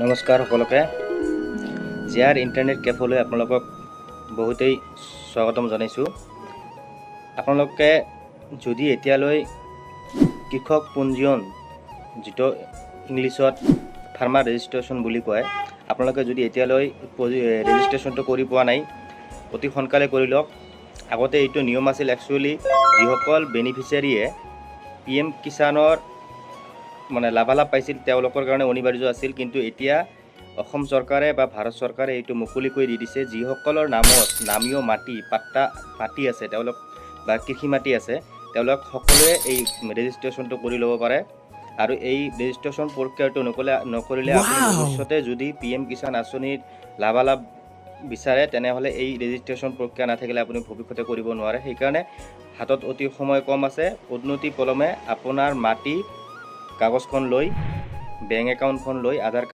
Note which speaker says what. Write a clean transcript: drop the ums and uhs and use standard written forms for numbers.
Speaker 1: নমস্কাৰ সকলোকে জিয়াৰ ইণ্টাৰনেট কেফলৈ আপোনালোকক বহুতেই স্বাগতম জনাইছোঁ। আপোনালোকে যদি এতিয়ালৈ কৃষক পঞ্জীয়ন যিটো ইংলিছত ফাৰ্মাৰ ৰেজিষ্ট্ৰেশ্যন বুলি কয়, আপোনালোকে যদি এতিয়ালৈ ৰেজিষ্ট্ৰেশ্যনটো কৰি পোৱা নাই, অতি সোনকালে কৰি লওক। আগতে এইটো নিয়ম আছিল একচুৱেলি যিসকল বেনিফিচিয়াৰীয়ে PM কিষাণৰ লাভালাভ পাইছিল তেওঁলোকৰ কাৰণে অনিবাৰ্য আছিল, কিন্তু এতিয়া অসম চৰকাৰে বা ভাৰত চৰকাৰে এইটো মুকলিকৈ দি দিছে যিসকলৰ নামত নামীয় মাটি আছে তেওঁলোক বা কৃষি মাটি আছে তেওঁলোক সকলোৱে এই ৰেজিষ্ট্ৰেশ্যনটো কৰি ল'ব পাৰে। আৰু এই ৰেজিষ্ট্ৰেশ্যন প্ৰক্ৰিয়াটো নকৰিলে আপুনি ভৱিষ্যতে যদি PM কিষাণ আঁচনিৰ লাভালাভ বিচাৰে তেনেহ'লে এই ৰেজিষ্ট্ৰেশ্যন প্ৰক্ৰিয়া নাথাকিলে আপুনি ভৱিষ্যতে কৰিব নোৱাৰে। সেইকাৰণে হাতত অতি সময় কম আছে, উন্নতি পলমে আপোনাৰ মাটি কাগজখন লৈ বেংক একাউণ্টখন লৈ আধাৰ